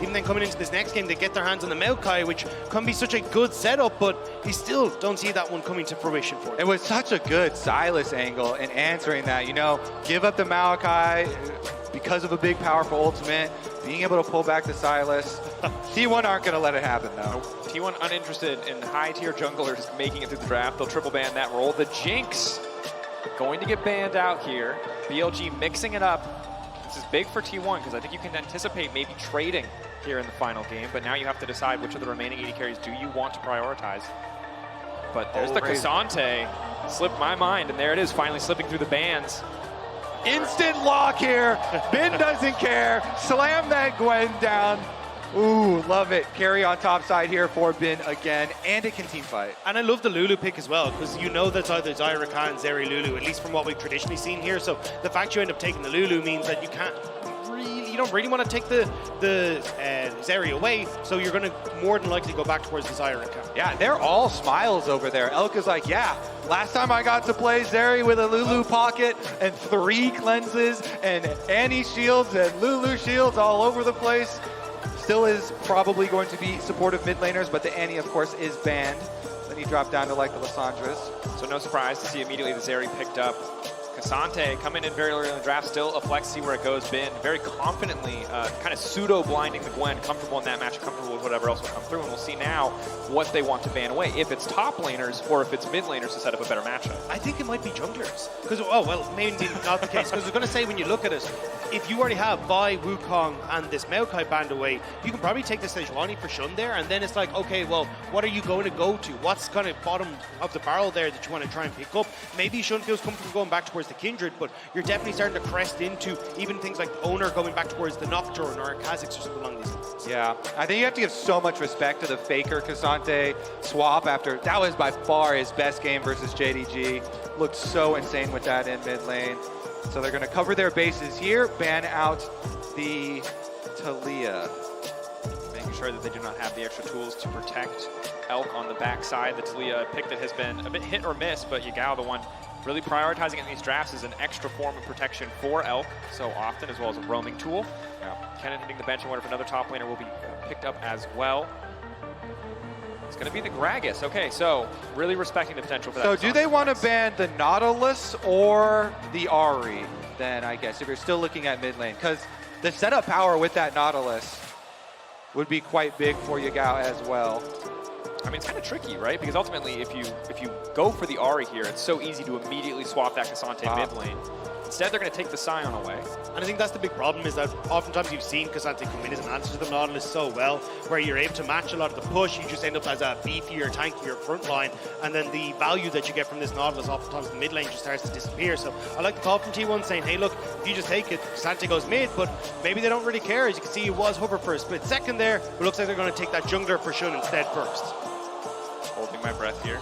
even then coming into this next game, they get their hands on the Maokai, which can be such a good setup, but you still don't see that one coming to fruition for them. It was such a good Silas angle in answering that. You know, give up the Maokai because of a big, powerful ultimate, being able to pull back the Silas. T1 aren't going to let it happen, though. T1 uninterested in high-tier junglers making it through the draft. They'll triple ban that role. The Jinx going to get banned out here. BLG mixing it up. This is big for T1 because I think you can anticipate maybe trading here in the final game, but now you have to decide which of the remaining AD carries do you want to prioritize. But there's the Cassante. Slipped my mind, and there it is, finally slipping through the bans. Instant lock here. Ben doesn't care. Slam that Gwen down. Ooh, love it. Carry on top side here for Ben again, and it can team fight. And I love the Lulu pick as well, because you know that's either Zyra Khan, Zeri, Lulu, at least from what we've traditionally seen here. So the fact you end up taking the Lulu means that you don't really want to take the Zeri away, so you're going to more than likely go back towards the Zyra Khan. Yeah, they're all smiles over there. Elka's like, yeah, last time I got to play Zeri with a Lulu pocket and 3 cleanses and Annie shields and Lulu shields all over the place. Still is probably going to be supportive mid laners, but the Annie, of course, is banned. Then he dropped down to like the Lissandras. So no surprise to see immediately the Zeri picked up. Cassante coming in very early in the draft, still a flex, see where it goes. Ben very confidently kind of pseudo-blinding the Gwen, comfortable in that match, comfortable with whatever else will come through, and we'll see now what they want to ban away, if it's top laners or if it's mid laners to set up a better matchup. I think it might be junglers. Because, oh, well, maybe not the case. Because I was going to say, when you look at it, if you already have Vi, Wukong, and this Maokai banned away, you can probably take the Sejuani for Shun there, and then it's like, okay, well, what are you going to go to? What's kind of bottom of the barrel there that you want to try and pick up? Maybe Shun feels comfortable going back towards the Kindred, but you're definitely starting to crest into even things like Oner going back towards the Nocturne or Kha'Zix or something along these lines. Yeah, I think you have to give so much respect to the Faker Cassante swap after that was by far his best game versus JDG. Looked so insane with that in mid lane. So they're going to cover their bases here, ban out the Talia. Making sure that they do not have the extra tools to protect Elk on the backside. The Talia pick that has been a bit hit or miss, but Yagao, the one really prioritizing in these drafts, is an extra form of protection for Elk so often, as well as a roaming tool. Kennen hitting the bench, and wonder if another top laner will be picked up as well. It's going to be the Gragas. Okay, so really respecting the potential for that. So do they want to ban the Nautilus or the Ahri then, I guess, if you're still looking at mid lane? Because the setup power with that Nautilus would be quite big for Yagao as well. I mean, it's kind of tricky, right? Because ultimately, if you go for the Ahri here, it's so easy to immediately swap that Cassante mid lane. Instead, they're going to take the Scion away. And I think that's the big problem, is that oftentimes you've seen Cassante come in as an answer to the Nautilus so well, where you're able to match a lot of the push, you just end up as a beefier, tankier front line, and then the value that you get from this Nautilus, oftentimes the mid lane just starts to disappear. So I like the call from T1 saying, hey, look, if you just take it, Cassante goes mid, but maybe they don't really care. As you can see, he was hover for a split second there, but it looks like they're going to take that jungler for Shun instead first. Holding my breath here.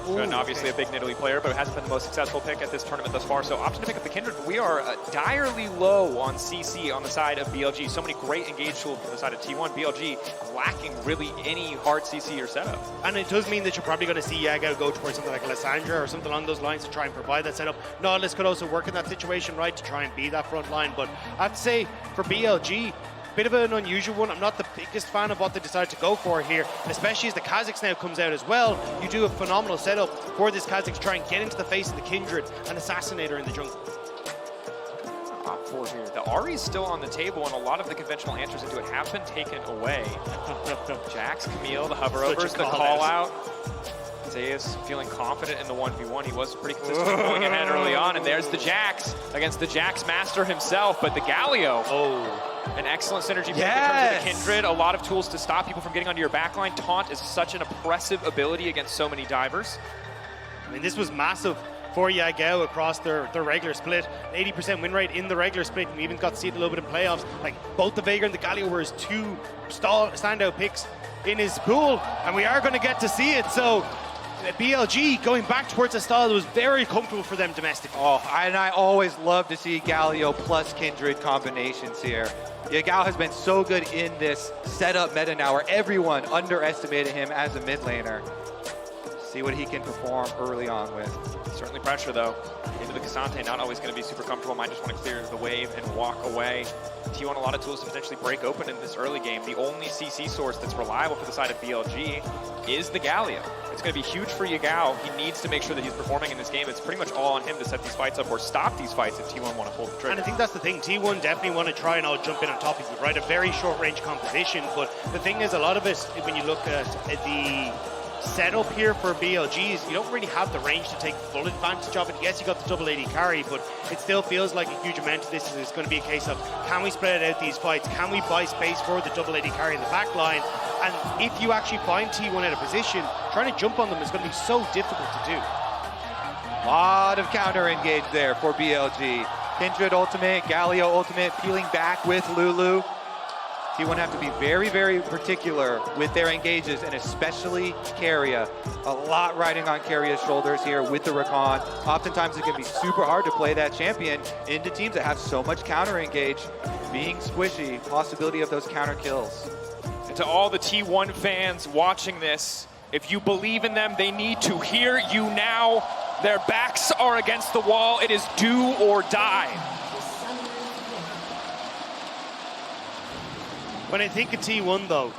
Shun, obviously a big Nidalee player, but it hasn't been the most successful pick at this tournament thus far, so option to pick up the Kindred, but we are direly low on CC on the side of BLG. So many great engage tools from the side of T1. BLG lacking really any hard CC or setup. And it does mean that you're probably going to see Yagao go towards something like Lissandra or something along those lines to try and provide that setup. Nautilus could also work in that situation, right, to try and be that front line, but I have to say, for BLG, bit of an unusual one. I'm not the biggest fan of what they decided to go for here, especially as the Kha'Zix now comes out as well. You do a phenomenal setup for this Kha'Zix to try and get into the face of the Kindred and assassinate her in the jungle. Top 4 here. The Ahri is still on the table, and a lot of the conventional answers into it have been taken away. Jax, Camille, the hover-overs, the call-out. Zeus feeling confident in the 1v1. He was pretty consistent going ahead early on, and there's the Jax against the Jax master himself, but the Galio. Oh. An excellent synergy pick in terms of the Kindred. A lot of tools to stop people from getting onto your backline. Taunt is such an oppressive ability against so many divers. I mean, this was massive for Yagao across their regular split. 80% win rate in the regular split, and we even got to see it a little bit in playoffs. Like, both the Veigar and the Galio were his 2 standout picks in his pool, and we are going to get to see it. So BLG going back towards a style that was very comfortable for them domestically. Oh, and I always love to see Galio plus Kindred combinations here. Yagao has been so good in this setup meta now where everyone underestimated him as a mid laner. See what he can perform early on with. Certainly pressure, though. Into the Cassante, not always going to be super comfortable. Might just want to clear the wave and walk away. T1 a lot of tools to potentially break open in this early game. The only CC source that's reliable for the side of BLG is the Galio. It's going to be huge for Yagao. He needs to make sure that he's performing in this game. It's pretty much all on him to set these fights up or stop these fights if T1 want to pull the trigger. And I think that's the thing. T1 definitely want to try and I'll jump in on top of you, right? A very short-range composition. But the thing is, a lot of it, when you look at the setup here for BLGs, you don't really have the range to take full advantage of it. Yes, you got the double AD carry, but it still feels like a huge amount of this is going to be a case of, can we spread out these fights? Can we buy space for the double AD carry in the back line? And if you actually find T1 out of position, trying to jump on them is going to be so difficult to do. A lot of counter engage there for BLG. Kindred ultimate, Galio ultimate, peeling back with Lulu. T1 have to be very, very particular with their engages, and especially Keria. A lot riding on Keria's shoulders here with the Rakan. Oftentimes it can be super hard to play that champion into teams that have so much counter engage. Being squishy, possibility of those counter kills. And to all the T1 fans watching this, if you believe in them, they need to hear you now. Their backs are against the wall. It is do or die. When I think of T1 though,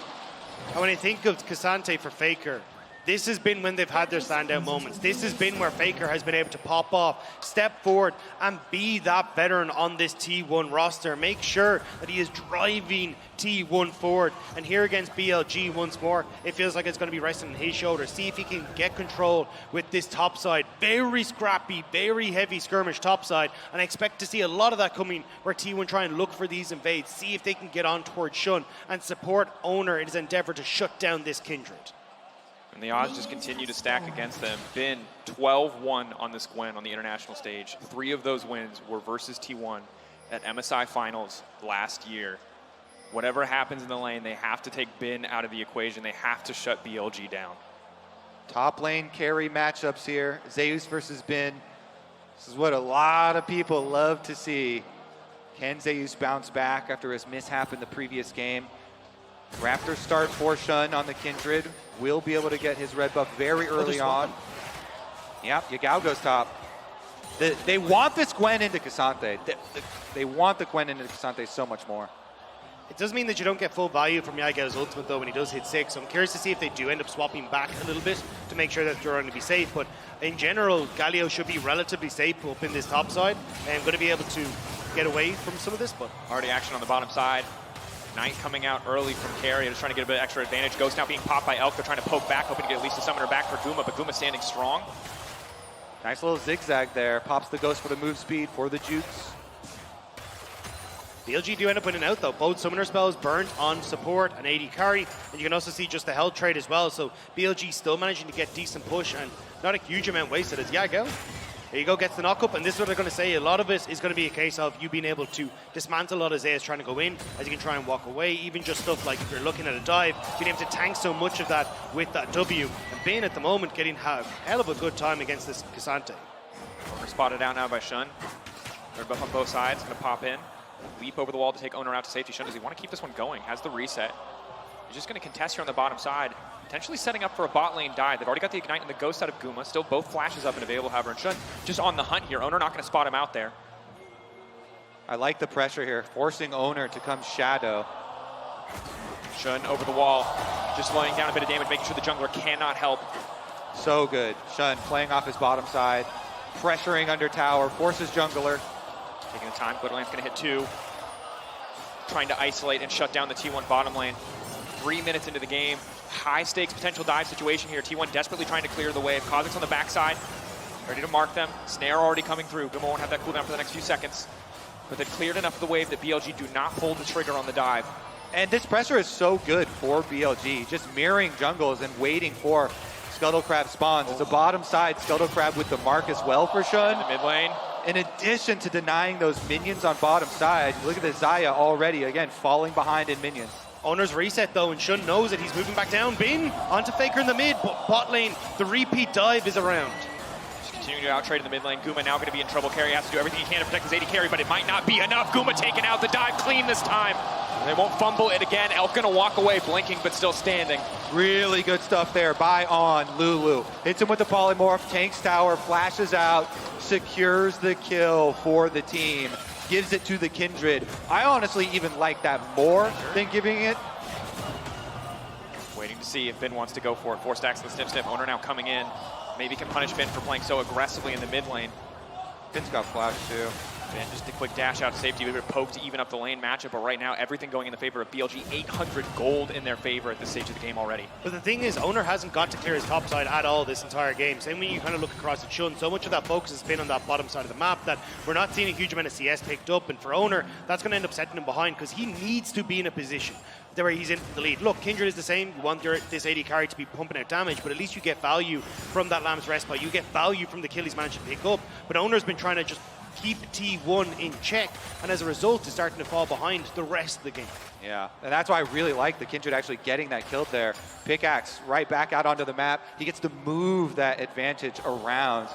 and when I think of Cassante for Faker, this has been when they've had their standout moments. This has been where Faker has been able to pop off, step forward, and be that veteran on this T1 roster. Make sure that he is driving T1 forward. And here against BLG once more, it feels like it's going to be resting on his shoulders. See if he can get control with this top side. Very scrappy, very heavy skirmish top side. And I expect to see a lot of that coming where T1 try and look for these invades. See if they can get on towards Shun and support Oner in his endeavor to shut down this Kindred. And the odds just continue to stack against them. Been 12-1 on this Gwen on the international stage. 3 of those wins were versus T1 at MSI finals last year. Whatever happens in the lane, they have to take Bin out of the equation. They have to shut BLG down. Top lane carry matchups here. Zeus versus Bin. This is what a lot of people love to see. Can Zeus bounce back after his mishap in the previous game? Raptor start for Shun on the Kindred. Will be able to get his red buff very early on. Yep, Yagao goes top. They want this Gwen into Cassante. They want the Gwen into Cassante so much more. It does mean that you don't get full value from Yagao's ultimate though when he does hit 6. So I'm curious to see if they do end up swapping back a little bit to make sure that they're going to be safe. But in general, Galio should be relatively safe up in this top side and going to be able to get away from some of this. But already action on the bottom side. Knight coming out early from Keria, just trying to get a bit of extra advantage. Ghost now being popped by Elk. They're trying to poke back, hoping to get at least a summoner back for Guma, but Guma standing strong. Nice little zigzag there. Pops the Ghost for the move speed for the jukes. BLG do end up winning out though. Both summoner spells burned on support and AD carry. And you can also see just the health trade as well. So BLG still managing to get decent push and not a huge amount wasted as Yago. There you go, gets the knock up, and this is what they're going to say. A lot of it is going to be a case of you being able to dismantle a lot of Zeus trying to go in, as you can try and walk away. Even just stuff like if you're looking at a dive, being able to tank so much of that with that W. And Bane at the moment getting a hell of a good time against this Cassante. We're spotted out now by Shun. They're buff on both sides, going to pop in. Leap over the wall to take Oner out to safety. Shun, does he want to keep this one going? Has the reset. He's just going to contest here on the bottom side. Potentially setting up for a bot lane dive. They've already got the Ignite and the Ghost out of Guma. Still both flashes up and available, however, and Shun just on the hunt here. Oner not going to spot him out there. I like the pressure here, forcing Oner to come shadow. Shun over the wall, just slowing down a bit of damage, making sure the jungler cannot help. So good. Shun playing off his bottom side, pressuring under tower, forces jungler. Taking the time, Glitter Lane's going to hit 2. Trying to isolate and shut down the T1 bottom lane. 3 minutes into the game. High stakes potential dive situation here. T1 desperately trying to clear the wave. Kha'Zix on the backside, ready to mark them. Snare already coming through. Guma won't have that cooldown for the next few seconds. But they've cleared enough of the wave that BLG do not pull the trigger on the dive. And this pressure is so good for BLG, just mirroring jungles and waiting for Scuttle Crab spawns. It's a bottom side Scuttle Crab with the mark as well for Shun. In the mid lane. In addition to denying those minions on bottom side, look at the Xayah already, again, falling behind in minions. Oner's reset though, and Shun knows that he's moving back down. Bin onto Faker in the mid, but bot lane, the repeat dive is around. Just continuing to outtrade in the mid lane. Guma now going to be in trouble. Keria has to do everything he can to protect his AD carry, but it might not be enough. Guma taking out the dive clean this time. They won't fumble it again. Elk gonna walk away, blinking, but still standing. Really good stuff there by On Lulu. Hits him with the polymorph, tanks tower, flashes out, secures the kill for the team, gives it to the Kindred. I honestly even like that more than giving it. Waiting to see if Bin wants to go for it. 4 stacks of the sniff. Oner now coming in. Maybe can punish Bin for playing so aggressively in the mid lane. Bin's got flash too. And just a quick dash out to safety, a bit of poke to even up the lane matchup, but right now everything going in the favor of BLG. 800 gold in their favor at this stage of the game already. But the thing is, Oner hasn't got to clear his top side at all this entire game. Same when you kind of look across at Shun, so much of that focus has been on that bottom side of the map that we're not seeing a huge amount of CS picked up, and for Oner, that's going to end up setting him behind because he needs to be in a position where he's in the lead. Look, Kindred is the same. You want this AD carry to be pumping out damage, but at least you get value from that Lamb's respite. You get value from the kill he's managed to pick up. But Oner's been trying to just keep T1 in check, and as a result, is starting to fall behind the rest of the game. Yeah, and that's why I really like the Kindred actually getting that kill there. Pickaxe right back out onto the map. He gets to move that advantage around.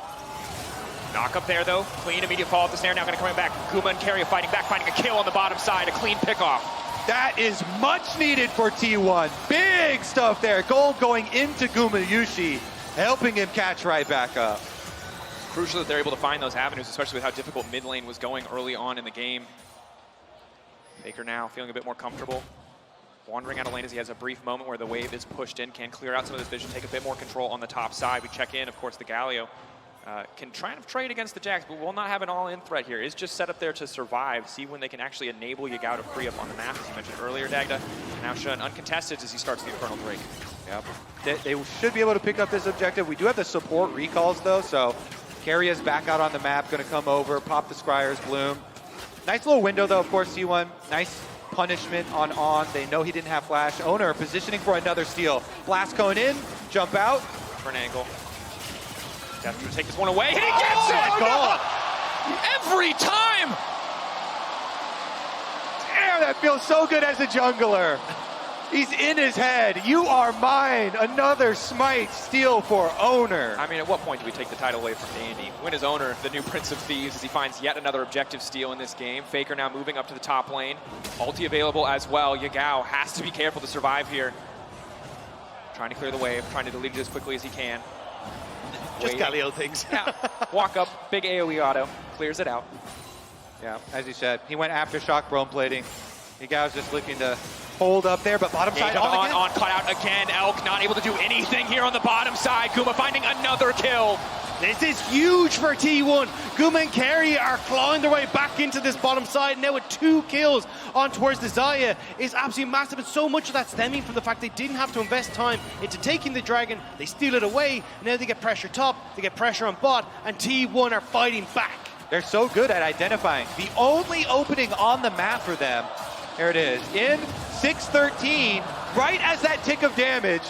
Knock up there though. Clean immediate fall off the snare. Now going to come back. Guma and Keria fighting back, finding a kill on the bottom side. A clean pick off. That is much needed for T1. Big stuff there. Gold going into Gumayusi, helping him catch right back up. Crucial that they're able to find those avenues, especially with how difficult mid lane was going early on in the game. Faker now feeling a bit more comfortable. Wandering out of lane as he has a brief moment where the wave is pushed in, can clear out some of this vision, take a bit more control on the top side. We check in, of course, the Galio. Can try and trade against the Jax, but will not have an all-in threat here. Is just set up there to survive, see when they can actually enable Yagao to free up on the map, as you mentioned earlier, Dagda. Now Shun uncontested as he starts the Infernal Drake. Yep. They should be able to pick up this objective. We do have the support recalls, though, so Keria's back out on the map, going to come over, pop the Scryer's Bloom. Nice little window, though, of course, T1. Nice punishment on. They know he didn't have flash. Oner positioning for another steal. Blast cone in, jump out. For an angle. Desperate to take this one away, and he gets it! God. Every time! Damn, that feels so good as a jungler. He's in his head. You are mine. Another smite steal for Oner. I mean, at what point do we take the title away from Dandy? When is Oner the new Prince of Thieves as he finds yet another objective steal in this game? Faker now moving up to the top lane. Ulti available as well. Yagao has to be careful to survive here. Trying to clear the wave, trying to delete it as quickly as he can. Just Galio things. Yeah. Walk up, big AoE auto, clears it out. Yeah, as you said, he went Aftershock Brome plating. Yagao's just looking to hold up there, but bottom side on cut out again. Elk not able to do anything here on the bottom side. Guma finding another kill. This is huge for T1. Guma and Keria are clawing their way back into this bottom side now with 2 kills on towards the Xayah. It's absolutely massive, and so much of that stemming from the fact they didn't have to invest time into taking the dragon. They steal it away, and now they get pressure top, they get pressure on bot, and T1 are fighting back. They're so good at identifying. The only opening on the map for them, there it is, in 613, right as that tick of damage,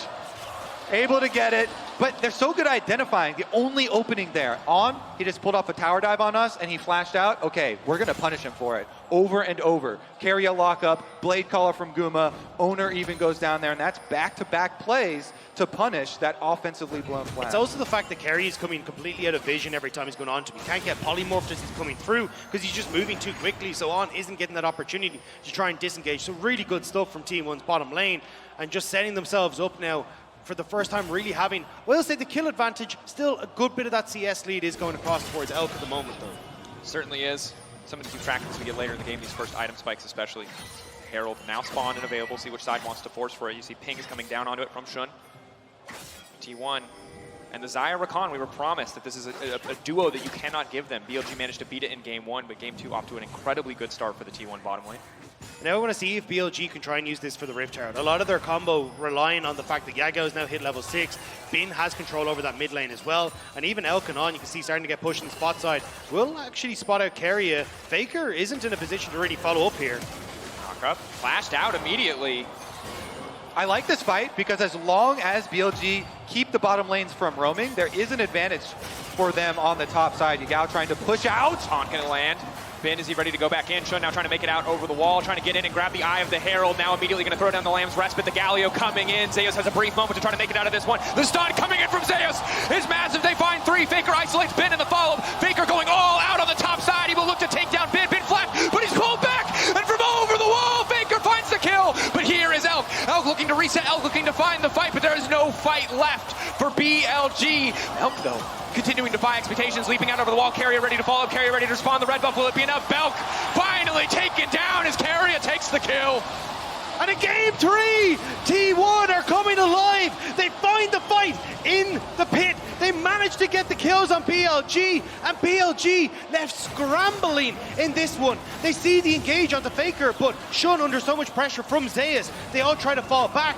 able to get it. But they're so good at identifying the only opening there. On, he just pulled off a tower dive on us and he flashed out. Okay, we're gonna punish him for it. Over and over. Keria lock up, blade caller from Guma, Oner even goes down there, and that's back-to-back plays to punish that offensively blown flash. It's also the fact that Keria is coming completely out of vision every time he's going on to him. He can't get polymorphed as he's coming through because he's just moving too quickly, so On isn't getting that opportunity to try and disengage. So really good stuff from T1's bottom lane, and just setting themselves up now for the first time really having, well, I'll say the kill advantage. Still a good bit of that CS lead is going across towards Elk at the moment, though. Certainly is. Something to keep track of as we get later in the game, these first item spikes especially. Herald now spawned and available, see which side wants to force for it. You see Ping is coming down onto it from Shun. T1. And the Xayah Rakan, we were promised that this is a duo that you cannot give them. BLG managed to beat it in game 1, but game 2 off to an incredibly good start for the T1 bottom lane. Now I want to see if BLG can try and use this for the Rift Herald. A lot of their combo relying on the fact that Yagao is now hit level 6. Bin has control over that mid lane as well. And even Elk and On, you can see starting to get pushed in the spot side. Will actually spot out Keria. Faker isn't in a position to really follow up here. Knock up, flashed out immediately. I like this fight because as long as BLG keep the bottom lanes from roaming, there is an advantage for them on the top side. Yagao trying to push out. Taunt gonna land. Bin, is he ready to go back in? Shun now trying to make it out over the wall, trying to get in and grab the Eye of the Herald. Now immediately going to throw down the Lamb's Respite. The Galio coming in. Zeus has a brief moment to try to make it out of this one. The stun coming in from Zeus is massive. They find 3. Faker isolates Bin in the follow-up. Faker going all out on the top side. He will look to take down Bin. Bin flat, but he's pulled back. And from over the wall, Faker finds the looking to reset, Elk looking to find the fight, but there is no fight left for BLG. Elk, though, continuing to defy expectations, leaping out over the wall. Keria ready to follow up, Keria ready to respond. The red buff, will it be enough? Belk finally taken down as Keria takes the kill. And in Game 3, T1 are coming alive. They find the fight in the pit. They managed to get the kills on BLG, and BLG left scrambling in this one. They see the engage onto Faker, but Shun under so much pressure from Zeus, they all try to fall back.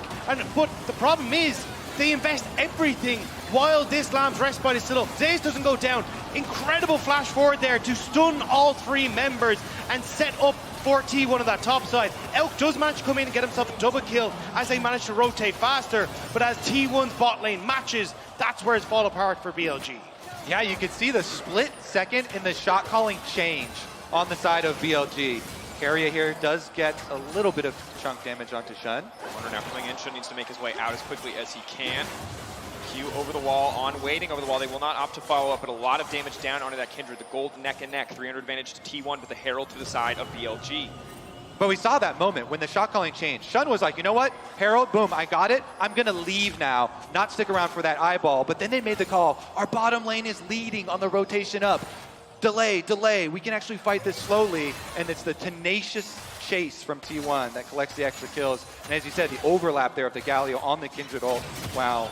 But the problem is, they invest everything while this Lamb's respite is still up. Zeus doesn't go down. Incredible flash forward there to stun all three members and set up for T1 on that top side. Elk does manage to come in and get himself a double kill as they manage to rotate faster, but as T1's bot lane matches, that's where it's fall apart for BLG. Yeah, you can see the split second in the shot calling change on the side of BLG. Keria here does get a little bit of chunk damage onto Shun. Oner now coming in. Shun needs to make his way out as quickly as he can. Q over the wall, on waiting over the wall. They will not opt to follow up, but a lot of damage down onto that Kindred. The gold neck and neck, 300 advantage to T1, but the Herald to the side of BLG. But we saw that moment when the shot calling changed. Shun was like, you know what? Herald, boom, I got it. I'm gonna leave now, not stick around for that eyeball. But then they made the call. Our bottom lane is leading on the rotation up. Delay, delay. We can actually fight this slowly. And it's the tenacious chase from T1 that collects the extra kills. And as you said, the overlap there of the Galio on the Kindred ult, while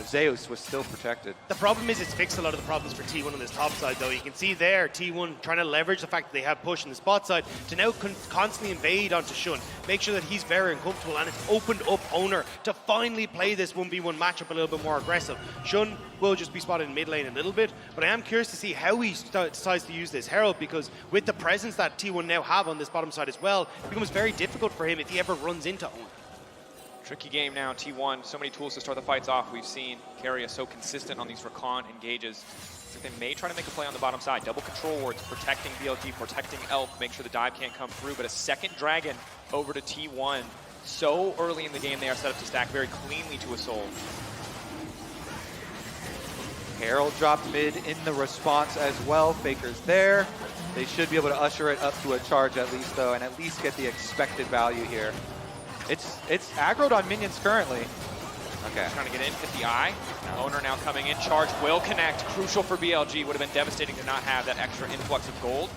Zeus was still protected. The problem is it's fixed a lot of the problems for T1 on this top side, though. You can see there, T1 trying to leverage the fact that they have push in the spot side to now constantly invade onto Shun, make sure that he's very uncomfortable, and it's opened up Oner to finally play this 1v1 matchup a little bit more aggressive. Shun will just be spotted in mid lane a little bit, but I am curious to see how he decides to use this Herald, because with the presence that T1 now have on this bottom side as well, it becomes very difficult for him if he ever runs into Oner. Tricky game now, T1. So many tools to start the fights off. We've seen Keria so consistent on these recon engages. So they may try to make a play on the bottom side. Double control wards, protecting BLG, protecting Elk, make sure the dive can't come through. But a second dragon over to T1. So early in the game, they are set up to stack very cleanly to a soul. Herald dropped mid in the response as well. Faker's there. They should be able to usher it up to a charge at least, though, and at least get the expected value here. It's aggroed on minions currently. Okay. Trying to get in, hit the eye. Oner now coming in. Charge will connect. Crucial for BLG. Would have been devastating to not have that extra influx of gold.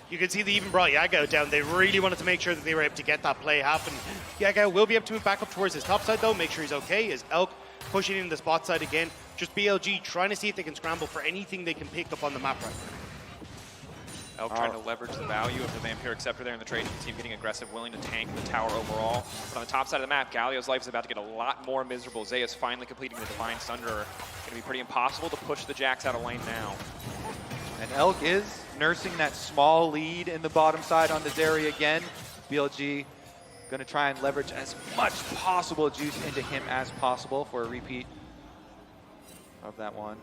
You can see they even brought Yagao down. They really wanted to make sure that they were able to get that play happen. Yagao will be able to move back up towards his top side, though. Make sure he's okay. As Elk pushing in the spot side again. Just BLG trying to see if they can scramble for anything they can pick up on the map right now. Elk trying to leverage the value of the Vampiric Scepter there in the trade team, getting aggressive, willing to tank the tower overall. But on the top side of the map, Galio's life is about to get a lot more miserable. Zeus finally completing the Divine Sunderer. Going to be pretty impossible to push the Jax out of lane now. And Elk is nursing that small lead in the bottom side on the Zeri again. BLG going to try and leverage as much possible juice into him as possible for a repeat of that one.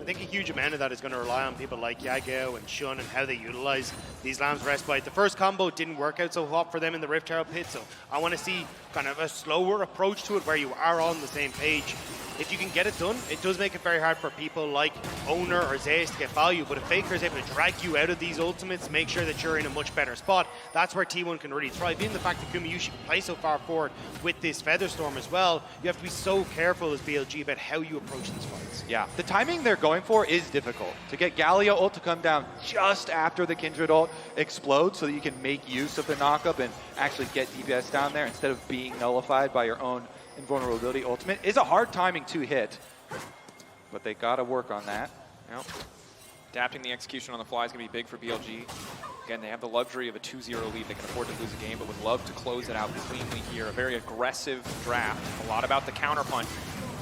I think a huge amount of that is going to rely on people like Yagao and Shun and how they utilize these Lamb's Respite. The first combo didn't work out so hot for them in the Rift Herald pit, so I want to see kind of a slower approach to it where you are on the same page. If you can get it done, it does make it very hard for people like Oner or Zeus to get value, but if Faker is able to drag you out of these ultimates, make sure that you're in a much better spot, that's where T1 can really thrive. Even the fact that Gumayusi can play so far forward with this Featherstorm as well, you have to be so careful as BLG about how you approach these fights. Yeah, the timing they're going for is difficult. To get Galio ult to come down just after the Kindred ult explodes so that you can make use of the knockup and actually get DPS down there instead of being nullified by your own invulnerability ultimate is a hard timing to hit, but they gotta work on that. Yep. Adapting the execution on the fly is gonna be big for BLG. Again, they have the luxury of a 2-0 lead. They can afford to lose a game, but would love to close it out cleanly here. A very aggressive draft. A lot about the counterpunch.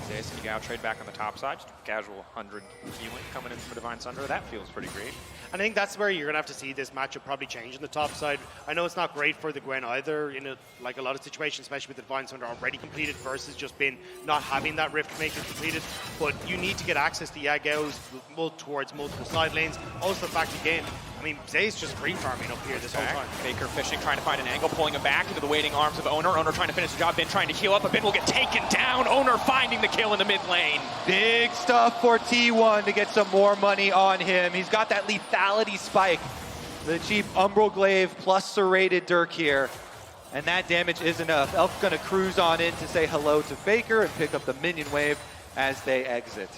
Zeus and Yagao trade back on the top side. Just casual 100 healing coming in from a Divine Sunderer. That feels pretty great. And I think that's where you're going to have to see this matchup probably change on the top side. I know it's not great for the Gwen either in like a lot of situations, especially with the Divine Sunderer already completed versus just been not having that Rift Maker completed. But you need to get access to Yagao's towards multiple side lanes. Also the fact again, I mean, Zay's just free farming up here this whole time. Faker fishing, trying to find an angle, pulling him back into the waiting arms of Oner. Oner trying to finish the job, Ben trying to heal up, but Ben will get taken down. Oner finding the kill in the mid lane. Big stuff for T1 to get some more money on him. He's got that lethality spike. The cheap Umbral Glaive plus serrated Dirk here. And that damage is enough. Elk gonna cruise on in to say hello to Faker and pick up the minion wave as they exit.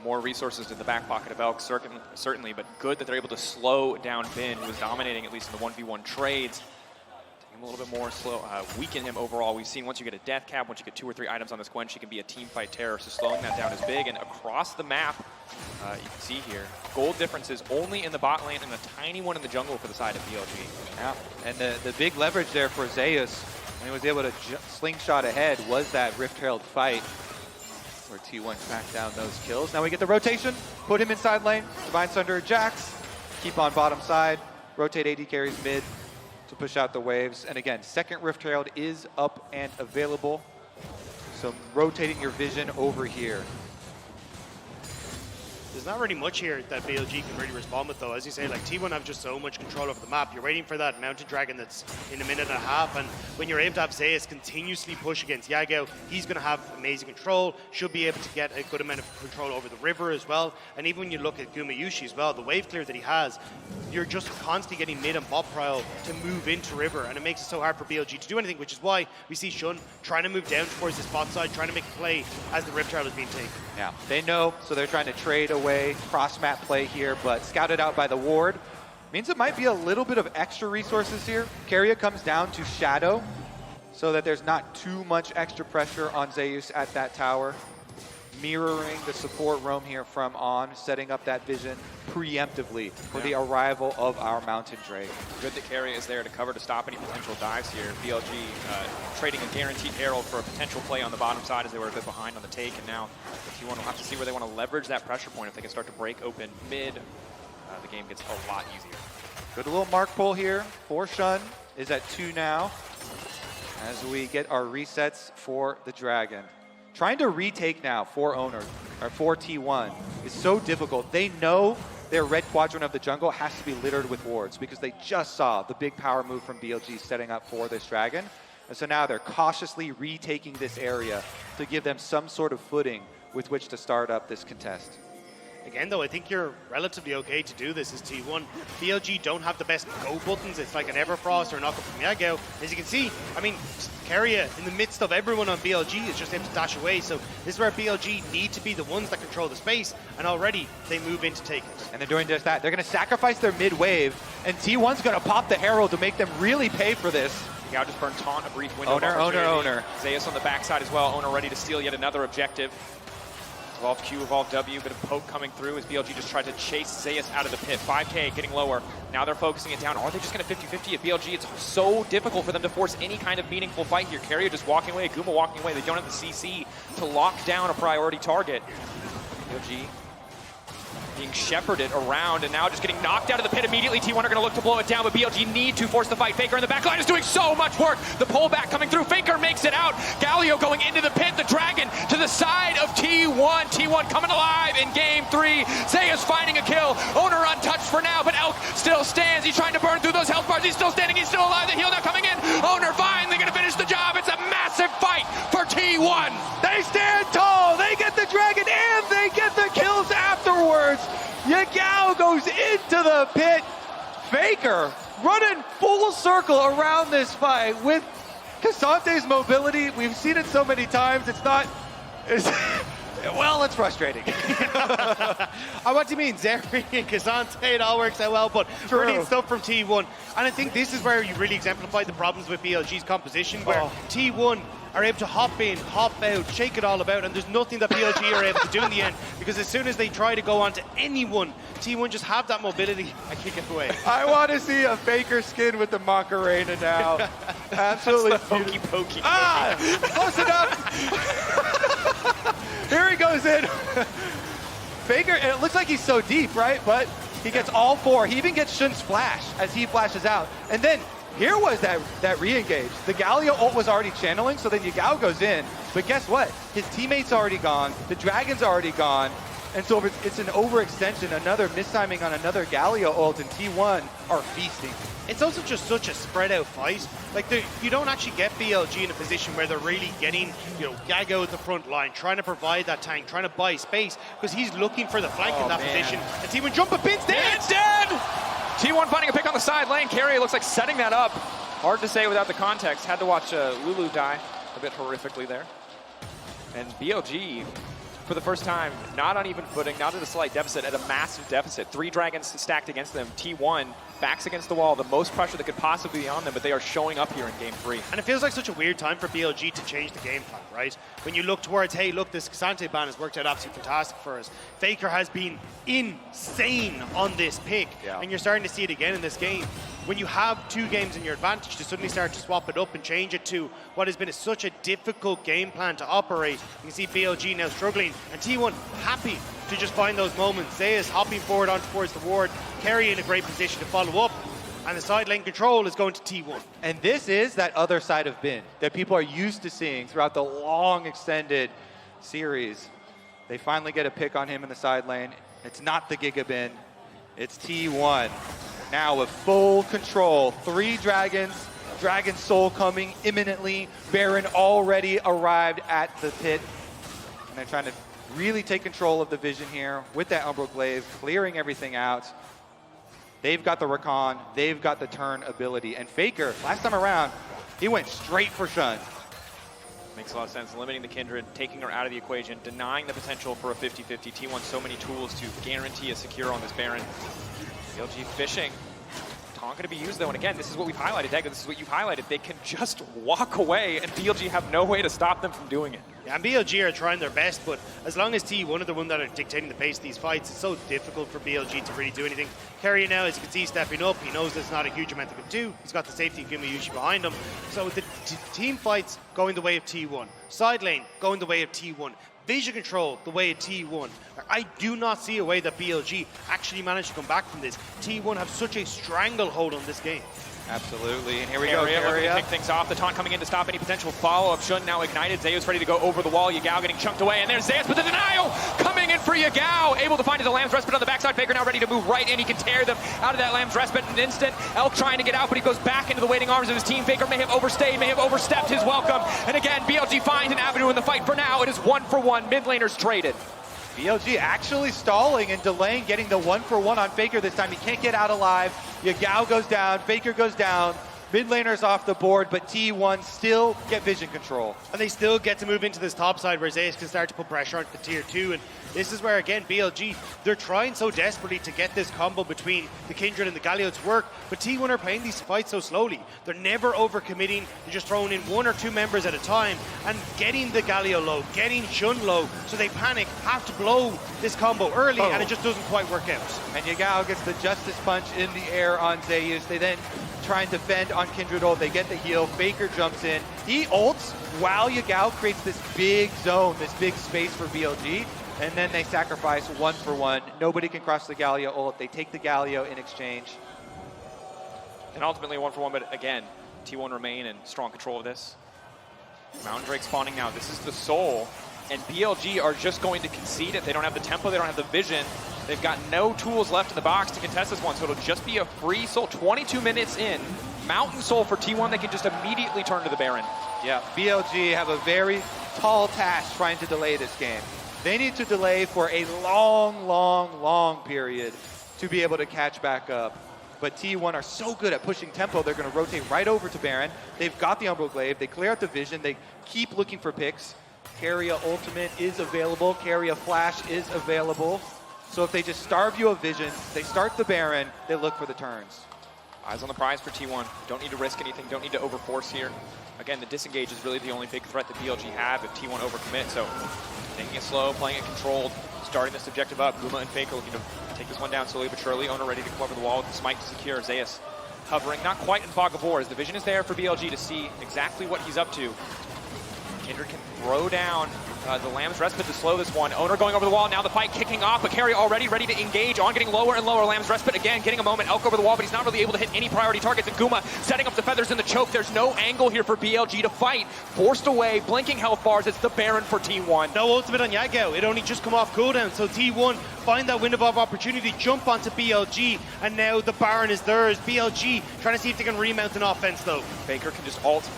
More resources in the back pocket of Elk, certainly, but good that they're able to slow down Bin, who was dominating at least in the 1v1 trades. A little bit more slow, weaken him overall. We've seen once you get a death cap, once you get 2 or 3 items on this Gwen, she can be a team fight terror, so slowing that down is big. And across the map, you can see here, gold differences only in the bot lane and a tiny one in the jungle for the side of BLG. Yeah, and the big leverage there for Zeus, when he was able to slingshot ahead, was that Rift Herald fight, where T1 tracked down those kills. Now we get the rotation, put him inside lane, Divine Sunder, Jax, keep on bottom side, rotate AD carries mid, to push out the waves. And again, second Rift Herald is up and available. So rotating your vision over here. There's not really much here that BLG can really respond with, though. As you say, like, T1 have just so much control over the map. You're waiting for that Mountain Dragon that's in a minute and a half, and when you're able to have Zeus continuously push against Yagao, he's going to have amazing control, should be able to get a good amount of control over the river as well. And even when you look at Gumayusi as well, the wave clear that he has, you're just constantly getting mid and bot prio to move into river, and it makes it so hard for BLG to do anything, which is why we see Shun trying to move down towards this bot side, trying to make a play as the Rift Herald is being taken. Yeah, they know, so they're trying to trade away, cross-map play here, but scouted out by the ward. Means it might be a little bit of extra resources here. Keria comes down to Shadow, so that there's not too much extra pressure on Zeus at that tower. Mirroring the support roam here from On, setting up that vision preemptively for the arrival of our Mountain Drake. Good that Keria is there to cover to stop any potential dives here. BLG trading a guaranteed Herald for a potential play on the bottom side as they were a bit behind on the take, and now the T1 will have to see where they want to leverage that pressure point. If they can start to break open mid, the game gets a lot easier. Good little mark pull here for Shun, is at 2 now, as we get our resets for the Dragon. Trying to retake now for Oner, or for T1, is so difficult. They know their red quadrant of the jungle has to be littered with wards because they just saw the big power move from BLG setting up for this Dragon. And so now they're cautiously retaking this area to give them some sort of footing with which to start up this contest. Again, though, I think you're relatively okay to do this as T1. BLG don't have the best go buttons. It's like an Everfrost or a knockup from Yagao. As you can see, I mean, Keria, in the midst of everyone on BLG, is just able to dash away. So this is where BLG need to be the ones that control the space, and already they move in to take it. And they're doing just that. They're going to sacrifice their mid wave, and T1's going to pop the Herald to make them really pay for this. Yao just burned Taunt, a brief window. Oner. Zeus on the backside as well. Oner ready to steal yet another objective. Evolved Q, evolved W, bit of poke coming through as BLG just tried to chase Zeus out of the pit. 5K getting lower. Now they're focusing it down. Are they just going to 50-50 at BLG? It's so difficult for them to force any kind of meaningful fight here. Keria just walking away, Guma walking away. They don't have the CC to lock down a priority target. BLG being shepherded around and now just getting knocked out of the pit immediately. T1 are going to look to blow it down, but BLG need to force the fight. Faker in the back line is doing so much work. The pullback coming through. Faker makes it out. Galio going into the pit. The Dragon to the side of T1. T1 coming alive in game 3. Zeus finding a kill. Oner untouched for now, but Elk still stands. He's trying to burn through those health bars. He's still standing. He's still alive. The heal now coming in. Oner finally going to finish the job. It's a massive fight for T1. They stand tall. They get the Dragon and they get the kills afterwards. Yagao goes into the pit. Faker running full circle around this fight with Casante's mobility. We've seen it so many times. Well, it's frustrating. What do you mean? Zeri and Casante, it all works out well, but brilliant stuff from T1. And I think this is where you really exemplify the problems with BLG's composition, where T1 are able to hop in, hop out, shake it all about, and there's nothing that BLG are able to do in the end, because as soon as they try to go on to anyone, T1 just have that mobility and kick it away. I want to see a Faker skin with the Macarena now. Absolutely. Pokey, pokey. Close enough. Here he goes in. Faker, and it looks like he's so deep, right? But he gets all 4. He even gets Shun's flash as he flashes out. And then here was that re-engage. The Galio ult was already channeling, so then Yagao goes in. But guess what? His teammate's already gone. The Dragon's already gone. And so it's an overextension, another mistiming on another Galio ult, and T1 are feasting. It's also just such a spread out fight. Like, you don't actually get BLG in a position where they're really getting, Gago at the front line, trying to provide that tank, trying to buy space, because he's looking for the flank in that position. And T1 jump a pin's dead! It's dead! T1 finding a pick on the side lane. Keria looks like setting that up. Hard to say without the context. Had to watch Lulu die a bit horrifically there. And BLG, for the first time, not on even footing, not at a slight deficit, at a massive deficit. 3 dragons stacked against them. T1, backs against the wall, the most pressure that could possibly be on them, but they are showing up here in Game 3. And it feels like such a weird time for BLG to change the game plan, right? When you look towards, hey, look, this Casante ban has worked out absolutely fantastic for us. Faker has been insane on this pick, and you're starting to see it again in this game. When you have 2 games in your advantage, to suddenly start to swap it up and change it to what has been such a difficult game plan to operate. You can see BLG now struggling, and T1 happy to just find those moments. Zeus hopping forward on towards the ward, Keria in a great position to follow up, and the side lane control is going to T1. And this is that other side of Bin that people are used to seeing throughout the long extended series. They finally get a pick on him in the side lane. It's not the Giga Bin, it's T1. Now with full control, 3 dragons, Dragon Soul coming imminently. Baron already arrived at the pit. And they're trying to really take control of the vision here with that Umbral Glaive, clearing everything out. They've got the Rakan, they've got the turn ability. And Faker, last time around, he went straight for Shun. Makes a lot of sense, limiting the Kindred, taking her out of the equation, denying the potential for a 50-50. T1 so many tools to guarantee a secure on this Baron. BLG fishing. Taunt going to be used though, and again, this is what we've highlighted, Dagger, this is what you've highlighted. They can just walk away, and BLG have no way to stop them from doing it. Yeah, and BLG are trying their best, but as long as T1 are the one that are dictating the pace of these fights, it's so difficult for BLG to really do anything. Keria now, as you can see, stepping up. He knows there's not a huge amount they can do. He's got the safety of Gumayusi behind him. So the team fights going the way of T1. Side lane going the way of T1. Vision control the way of T1. I do not see a way that BLG actually managed to come back from this. T1 have such a stranglehold on this game. Absolutely, and here we go, Keria looking to pick things off. The taunt coming in to stop any potential follow-up. Shun now ignited. Zeus ready to go over the wall. Yagao getting chunked away, and there's Zeus with the denial coming in for Yagao. Able to find his Lamb's Respite on the backside. Faker now ready to move right in. He can tear them out of that Lamb's Respite in an instant. Elk trying to get out, but he goes back into the waiting arms of his team. Faker may have overstayed, may have overstepped his welcome. And again, BLG finds an avenue in the fight. For now, it is 1-for-1. Mid laners traded. BLG actually stalling and delaying getting the 1-for-1 on Faker this time. He can't get out alive. Yagao goes down, Faker goes down. Mid laners off the board, but T1 still get vision control. And they still get to move into this top side where Zeus can start to put pressure onto the tier 2. And this is where, again, BLG, they're trying so desperately to get this combo between the Kindred and the Galio to work, but T1 are playing these fights so slowly. They're never overcommitting. They're just throwing in 1 or 2 members at a time and getting the Galio low, getting Shun low, so they panic, have to blow this combo early, and it just doesn't quite work out. And Yagao gets the Justice Punch in the air on Zeus. They then try and defend on Kindred ult. They get the heal. Faker jumps in. He ults while Yagao creates this big zone, this big space for BLG. And then they sacrifice 1-for-1. Nobody can cross the Galio ult. They take the Galio in exchange. And ultimately 1-for-1, but again, T1 remain in strong control of this. Mountain Drake spawning now. This is the Soul. And BLG are just going to concede it. They don't have the tempo, they don't have the vision. They've got no tools left in the box to contest this one, so it'll just be a free Soul. 22 minutes in, Mountain Soul for T1, they can just immediately turn to the Baron. Yeah, BLG have a very tall task trying to delay this game. They need to delay for a long period to be able to catch back up. But T1 are so good at pushing tempo, they're going to rotate right over to Baron. They've got the Umbral Glaive, they clear out the vision, they keep looking for picks. Keria Ultimate is available, Keria Flash is available. So if they just starve you of vision, they start the Baron, they look for the turns. Eyes on the prize for T1. Don't need to risk anything, don't need to overforce here. Again, the disengage is really the only big threat that BLG have if T1 overcommit, so taking it slow, playing it controlled, starting this objective up. Guma and Faker looking to take this one down slowly but surely. Oner ready to cover the wall with the smite to secure. Zeus hovering, not quite in fog of war, as the vision is there for BLG to see exactly what he's up to. Kindred can throw down the Lamb's Respite to slow this one. Oner going over the wall, now the fight kicking off, but Keria already ready to engage on, getting lower and lower. Lamb's Respite again, getting a moment. Elk over the wall, but he's not really able to hit any priority targets. And Guma setting up the feathers in the choke. There's no angle here for BLG to fight. Forced away, blinking health bars. It's the Baron for T1. No ultimate on Yagao. It only just come off cooldown, so T1 find that window of opportunity, jump onto BLG, and now the Baron is theirs. BLG trying to see if they can remount an offense though. Faker can just ult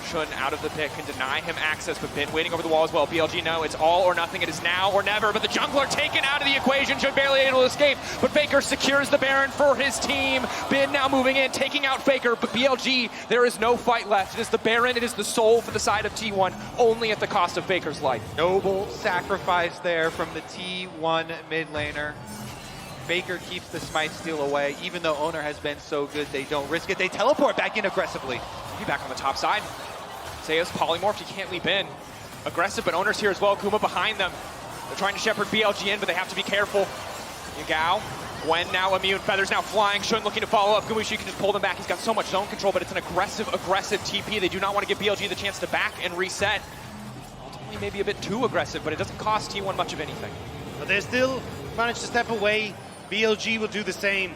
Shun out of the pick can deny him access, but Bin waiting over the wall as well. BLG, no, it's all or nothing. It is now or never, but the jungler taken out of the equation. Shun barely able to escape, but Faker secures the Baron for his team. Bin now moving in, taking out Faker, but BLG, there is no fight left. It is the Baron, it is the soul for the side of T1, only at the cost of Faker's life. Noble sacrifice there from the T1 mid laner. Faker keeps the smite steal away. Even though Oner has been so good, they don't risk it. They teleport back in aggressively. Be back on the top side. Zeus polymorphed, he can't leap in. Aggressive, but Oner's here as well. Kuma behind them. They're trying to shepherd BLG in, but they have to be careful. Yagao, Gwen now immune, Feathers now flying. Shun looking to follow up. Gumayusi can just pull them back. He's got so much zone control, but it's an aggressive TP. They do not want to give BLG the chance to back and reset. Ultimately, maybe a bit too aggressive, but it doesn't cost T1 much of anything. But they still manage to step away. BLG will do the same.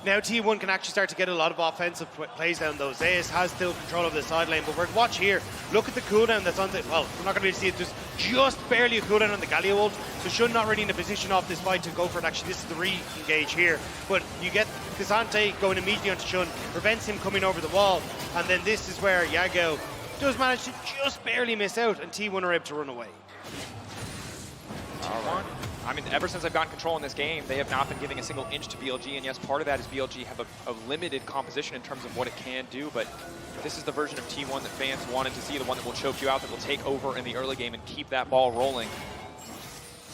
Now T1 can actually start to get a lot of offensive plays down those. Zeus has still control of the side lane, but watch here. Look at the cooldown that's on the, well, we're not going to be able to see it. There's just barely a cooldown on the Galio ult, so Shun not really in a position off this fight to go for it. Actually, this is the re-engage here. But you get K'Sante going immediately onto Shun, prevents him coming over the wall, and then this is where Yagao does manage to just barely miss out, and T1 are able to run away. T1. I mean, ever since I've gotten control in this game, they have not been giving a single inch to BLG, and yes, part of that is BLG have a limited composition in terms of what it can do, but this is the version of T1 that fans wanted to see, the one that will choke you out, that will take over in the early game and keep that ball rolling.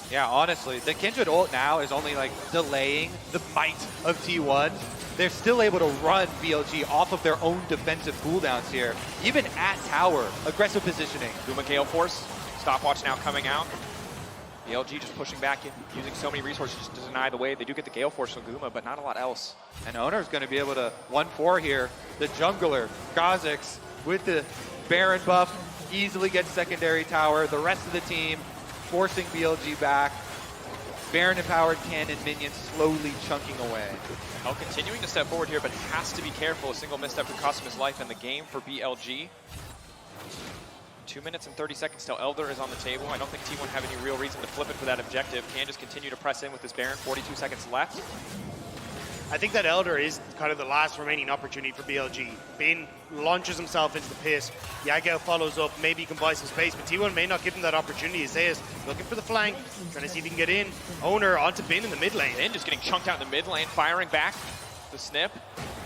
Yeah, honestly, the Kindred ult now is only like delaying the might of T1. They're still able to run BLG off of their own defensive cooldowns here. Even at tower, aggressive positioning. Guma Gale Force, stopwatch now coming out. BLG just pushing back in, using so many resources to deny the wave. They do get the Gale Force from Guma, but not a lot else. And Oner's going to be able to 1-4 here. The jungler, Kha'Zix, with the Baron buff, easily gets secondary tower. The rest of the team forcing BLG back. Baron empowered cannon minions slowly chunking away. Hell continuing to step forward here, but has to be careful. A single misstep could cost him his life in the game for BLG. 2 minutes and 30 seconds till Elder is on the table. I don't think T1 have any real reason to flip it for that objective. Can just continue to press in with this Baron. 42 seconds left. I think that Elder is kind of the last remaining opportunity for BLG. Bin launches himself into the pit. Yagao follows up. Maybe he can buy some space, but T1 may not give him that opportunity. Zeus looking for the flank, trying to see if he can get in. Oner onto Bin in the mid lane. Bin just getting chunked out in the mid lane, firing back the snip.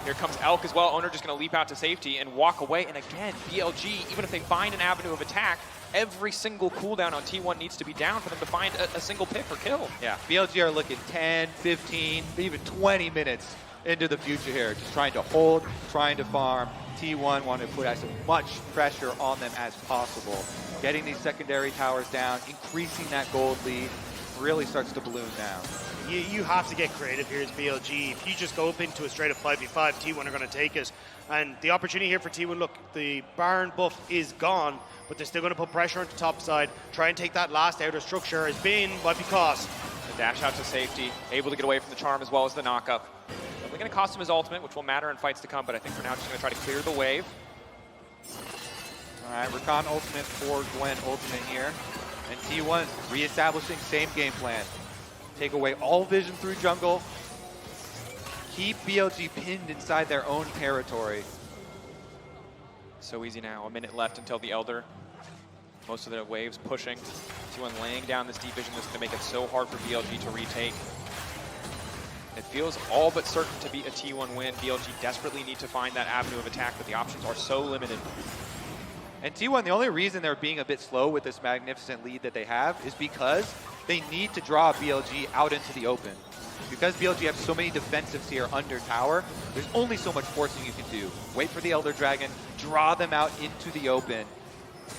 Here comes Elk as well. Oner just going to leap out to safety and walk away. And again, BLG, even if they find an avenue of attack, every single cooldown on T1 needs to be down for them to find a single pick or kill. Yeah, BLG are looking 10, 15, even 20 minutes into the future here. Just trying to hold, trying to farm. T1 want to put as much pressure on them as possible. Getting these secondary towers down, increasing that gold lead, really starts to balloon now. You have to get creative here as BLG. If you just go up into a straight up 5v5, T1 are going to take it. And the opportunity here for T1, look, the Baron buff is gone, but they're still going to put pressure on the top side, try and take that last outer structure. Has been what it cost. The dash out to safety, able to get away from the charm as well as the knockup. Only going to cost him his ultimate, which will matter in fights to come, but I think for now just going to try to clear the wave. All right, Rakan ultimate for Gwen ultimate here. And T1 reestablishing same game plan. Take away all vision through jungle. Keep BLG pinned inside their own territory. So easy now. A minute left until the Elder. Most of the waves pushing. T1 laying down this deep vision that's going to make it so hard for BLG to retake. It feels all but certain to be a T1 win. BLG desperately need to find that avenue of attack, but the options are so limited. And T1, the only reason they're being a bit slow with this magnificent lead that they have is because they need to draw BLG out into the open. Because BLG have so many defensives here under tower, there's only so much forcing you can do. Wait for the Elder Dragon, draw them out into the open.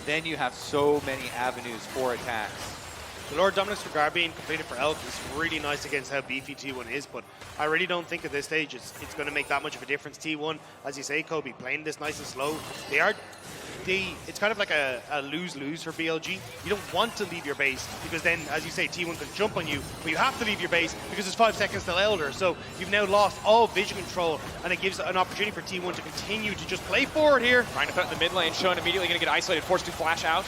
Then you have so many avenues for attacks. The Lord Dominus Regard being completed for Elk is really nice against how beefy T1 is, but I really don't think at this stage it's going to make that much of a difference. T1, as you say, Kobe, playing this nice and slow. It's kind of like a lose-lose for BLG. You don't want to leave your base because then, as you say, T1 can jump on you, but you have to leave your base because there's 5 seconds till Elder. So you've now lost all vision control, and it gives an opportunity for T1 to continue to just play forward here. Trying to threaten the mid lane, Shun immediately going to get isolated, forced to flash out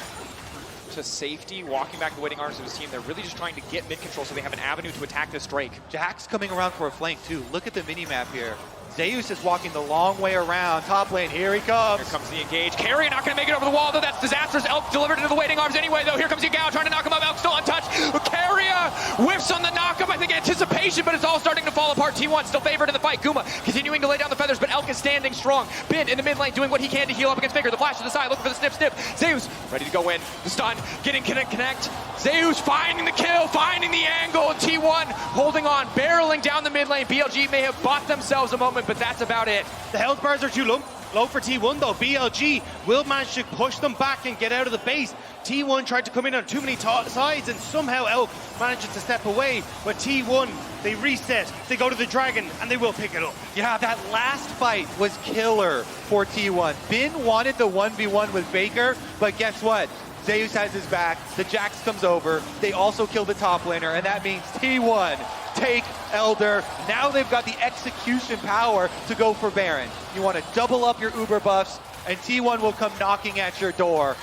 to safety, walking back the waiting arms of his team. They're really just trying to get mid control so they have an avenue to attack this Drake. Jack's coming around for a flank too. Look at the mini-map here. Zeus is walking the long way around. Top lane, here he comes. Here comes the engage. Keria not going to make it over the wall, though. That's disastrous. Elk delivered into the waiting arms anyway, though. Here comes Yagao trying to knock him up. Elk still untouched. Keria whiffs on the knockup. I think anticipation, but it's all starting to fall apart. T1 still favored in the fight. Guma continuing to lay down the feathers, but Elk is standing strong. Bin in the mid lane doing what he can to heal up against Faker. The flash to the side, looking for the snip. Zeus ready to go in. The stun, getting connect. Zeus finding the kill, finding the angle. T1 holding on, barreling down the mid lane. BLG may have bought themselves a moment, but that's about it. The health bars are too low for T1 though. BLG will manage to push them back and get out of the base. T1 tried to come in on too many sides and somehow Elk manages to step away. But T1, they reset, they go to the dragon, and they will pick it up. Yeah, that last fight was killer for T1. Bin wanted the 1v1 with Faker, but guess what? Zeus has his back, the Jax comes over, they also kill the top laner, and that means T1 take Elder. Now they've got the execution power to go for Baron. You want to double up your Uber buffs, and T1 will come knocking at your door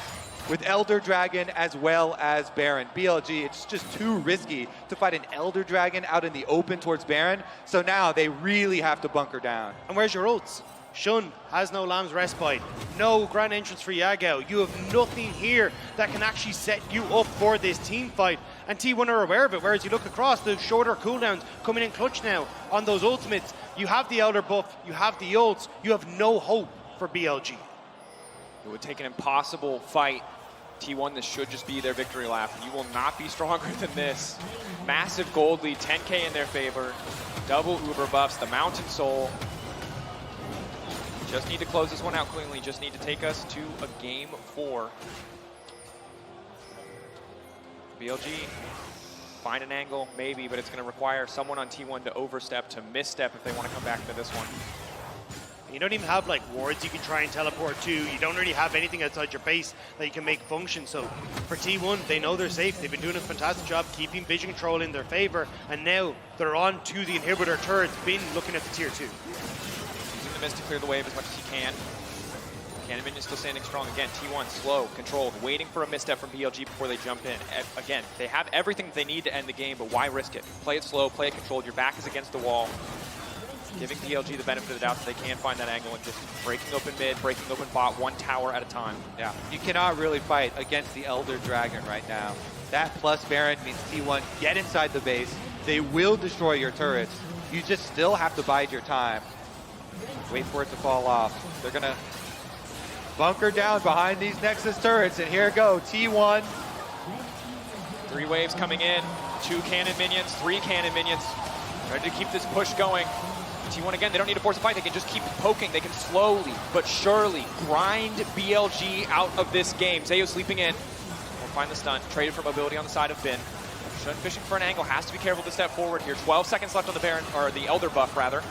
with Elder Dragon as well as Baron. BLG, it's just too risky to fight an Elder Dragon out in the open towards Baron, so now they really have to bunker down. And where's your ults? Shun has no Lamb's Respite, no grand entrance for Yagao. You have nothing here that can actually set you up for this team fight. And T1 are aware of it, whereas you look across, the shorter cooldowns coming in clutch now on those ultimates. You have the Elder buff, you have the ults, you have no hope for BLG. It would take an impossible fight. T1, this should just be their victory lap. You will not be stronger than this. Massive gold lead, 10K in their favor. Double Uber buffs, the Mountain Soul. Just need to close this one out cleanly. Just need to take us to a game 4. BLG, find an angle, maybe, but it's going to require someone on T1 to overstep, to misstep if they want to come back into this one. You don't even have like wards you can try and teleport to. You don't really have anything outside your base that you can make function. So for T1, they know they're safe. They've been doing a fantastic job keeping vision control in their favor. And now they're on to the inhibitor turrets, been looking at the tier 2. Using the mist to clear the wave as much as he can. Cannon Minion still standing strong. Again, T1 slow, controlled, waiting for a misstep from BLG before they jump in. Again, they have everything that they need to end the game, but why risk it? Play it slow, play it controlled. Your back is against the wall. Giving BLG the benefit of the doubt that they can find that angle and just breaking open mid, breaking open bot, one tower at a time. Yeah, you cannot really fight against the Elder Dragon right now. That plus Baron means T1 get inside the base. They will destroy your turrets. You just still have to bide your time. Wait for it to fall off. They're gonna bunker down behind these Nexus turrets, and here it go, T1. 3 waves coming in, 2 cannon minions, 3 cannon minions. Ready to keep this push going. T1 again, they don't need to force a fight, they can just keep poking. They can slowly but surely grind BLG out of this game. Zeus sleeping in. Won't find the stun. Traded for mobility on the side of Bin. Shun fishing for an angle, has to be careful to step forward here. 12 seconds left on the Baron, or the Elder buff rather.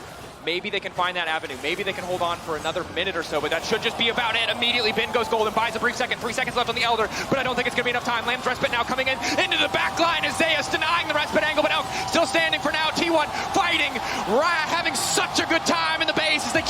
Maybe they can find that avenue. Maybe they can hold on for another minute or so, but that should just be about it. Immediately, Bin goes gold and buys a brief second. 3 seconds left on the Elder, but I don't think it's going to be enough time. Lamb's Respite now coming in into the back line as Zeus denying the Respite angle, but Elk still standing for now. T1 fighting, having such a good time in the base as they keep